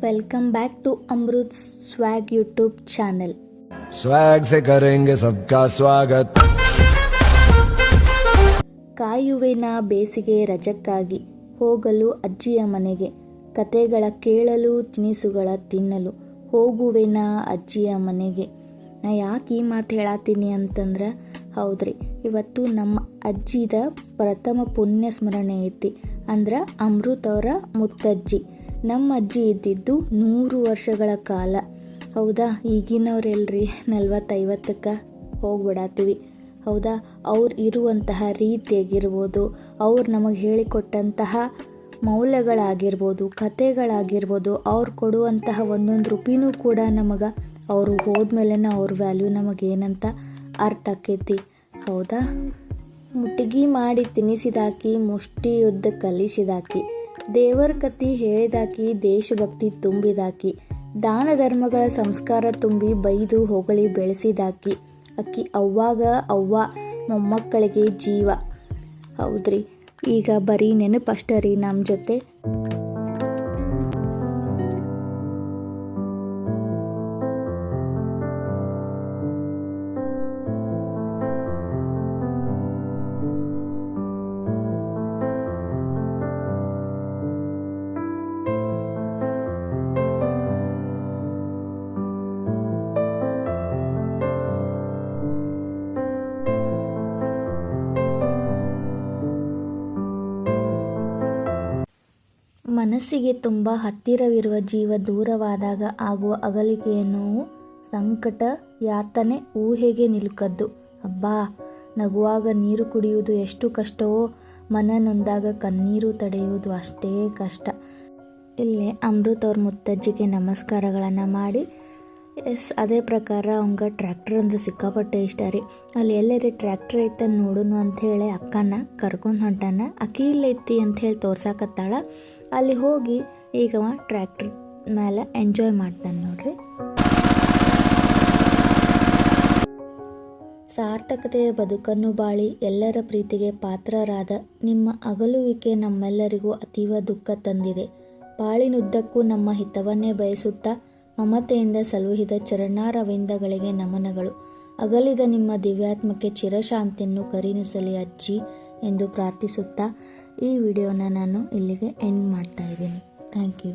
Welcome back to Amrit swag YouTube channel. Swag से करेंगे सबका स्वागत। ಕಾಯುವೆನ ಬೇಸಿಗೆ ರಜಕ್ಕಾಗಿ ಹೋಗಲು ಅಜ್ಜಿಯ ಮನೆಗೆ, ಕತೆಗಳ ಕೇಳಲು ತಿನಿಸುಗಳ ತಿನ್ನಲು ಹೋಗುವೆನ ಅಜ್ಜಿಯ ಮನೆಗೆ. ನಾ ಯಾಕೆ ಈ ಮಾತು ಹೇಳತ್ತೀನಿ ಅಂತಂದ್ರೆ, ಹೌದ್ರಿ, ಇವತ್ತು ನಮ್ಮ ಅಜ್ಜಿದ ಪ್ರಥಮ ಪುಣ್ಯ ಸ್ಮರಣೆ ಐತಿ. ಅಂದ್ರೆ ಅಮೃತ್ ಅವರ ಮುತ್ತಜ್ಜಿ. ನಮ್ಮ ಅಜ್ಜಿ ಇದ್ದಿದ್ದು 100 ವರ್ಷಗಳ ಕಾಲ. ಹೌದಾ, ಈಗಿನವರೆಲ್ರಿ 40-50ಕ್ಕೆ ಹೋಗ್ಬಿಡತ್ತೀವಿ. ಹೌದಾ, ಅವ್ರು ಇರುವಂತಹ ರೀತಿಯಾಗಿರ್ಬೋದು, ಅವ್ರು ನಮಗೆ ಹೇಳಿಕೊಟ್ಟಂತಹ ಮೌಲ್ಯಗಳಾಗಿರ್ಬೋದು, ಕತೆಗಳಾಗಿರ್ಬೋದು, ಅವ್ರು ಕೊಡುವಂತಹ ಒಂದೊಂದು ರೂಪಿನೂ ಕೂಡ ನಮಗೆ ಅವರು ಹೋದ್ಮೇಲೆ ಅವ್ರ ವ್ಯಾಲ್ಯೂ ನಮಗೇನಂತ ಅರ್ಥ ಆಕೈತಿ. ಹೌದಾ, ಮುಟ್ಟಿಗೆ ಮಾಡಿ ತಿನ್ನಿಸಿದಾಕಿ, ಮುಷ್ಟಿ ಯುದ್ಧ ಕಲಿಸಿದಾಕಿ, ದೇವರ ಕತಿ ಹೇಳಿದಾಕಿ, ದೇಶಭಕ್ತಿ ತುಂಬಿದಾಕಿ, ದಾನ ಧರ್ಮಗಳ ಸಂಸ್ಕಾರ ತುಂಬಿ ಬೈದು ಹೊಗಳಿ ಬೆಳೆಸಿದಾಕಿ. ಅಕ್ಕಿ ಅವ್ವ ಮೊಮ್ಮಕ್ಕಳಿಗೆ ಜೀವ. ಹೌದ್ರಿ, ಈಗ ಬರೀ ನೆನಪಷ್ಟೇ ರೀ ನಮ್ಮ ಜೊತೆ. ಮನಸ್ಸಿಗೆ ತುಂಬ ಹತ್ತಿರವಿರುವ ಜೀವ ದೂರವಾದಾಗ ಆಗುವ ಅಗಲಿಕೆಯ ನೋವು, ಸಂಕಟ, ಯಾತನೆ ಊಹೆಗೆ ನಿಲುಕದ್ದು. ಅಬ್ಬಾ, ನಗುವಾಗ ನೀರು ಕುಡಿಯುವುದು ಎಷ್ಟು ಕಷ್ಟವೋ, ಮನ ನೊಂದಾಗ ಕಣ್ಣೀರು ತಡೆಯುವುದು ಅಷ್ಟೇ ಕಷ್ಟ. ಇಲ್ಲೇ ಅಮೃತ್ ಅವ್ರ ಮುತ್ತಜ್ಜಿಗೆ ನಮಸ್ಕಾರಗಳನ್ನು ಮಾಡಿ, ಅದೇ ಪ್ರಕಾರ ಅವಂಗೆ ಟ್ರ್ಯಾಕ್ಟರ್ ಅಂದ್ರೆ ಸಿಕ್ಕಾಪಟ್ಟೆ ಇಷ್ಟ ರೀ. ಅಲ್ಲಿ ಎಲ್ಲರಿ ಟ್ರ್ಯಾಕ್ಟರ್ ಐತೆ ನೋಡೋಣ ಅಂಥೇಳಿ ಅಕ್ಕನ ಕರ್ಕೊಂಡು ಹೊಂಟಾನ. ಅಕ್ಕಿ ಇಲ್ಲೈತಿ ಅಂಥೇಳಿ ತೋರ್ಸಾಕತ್ತಾಳ. ಅಲ್ಲಿ ಹೋಗಿ ಈಗ ಟ್ರ್ಯಾಕ್ಟರ್ ಮೇಲೆ ಎಂಜಾಯ್ ಮಾಡ್ತಾನೆ ನೋಡ್ರಿ. ಸಾರ್ಥಕತೆಯ ಬದುಕನ್ನು ಬಾಳಿ ಎಲ್ಲರ ಪ್ರೀತಿಗೆ ಪಾತ್ರರಾದ ನಿಮ್ಮ ಅಗಲುವಿಕೆ ನಮ್ಮೆಲ್ಲರಿಗೂ ಅತೀವ ದುಃಖ ತಂದಿದೆ. ಬಾಳಿನುದ್ದಕ್ಕೂ ನಮ್ಮ ಹಿತವನ್ನೇ ಬಯಸುತ್ತಾ ಮಮತೆಯಿಂದ ಸಲುಹಿದ ಚರಣಾರವಿಂದಗಳಿಗೆ ನಮನಗಳು. ಅಗಲಿದ ನಿಮ್ಮ ದಿವ್ಯಾತ್ಮಕ್ಕೆ ಚಿರಶಾಂತಿಯನ್ನು ಕರುಣಿಸಲಿ ಅಜ್ಜಿ ಎಂದು ಪ್ರಾರ್ಥಿಸುತ್ತಾ ಈ ವಿಡಿಯೋನ ನಾನು ಇಲ್ಲಿಗೆ ಎಂಡ್ ಮಾಡ್ತಾ ಇದ್ದೀನಿ. Thank you.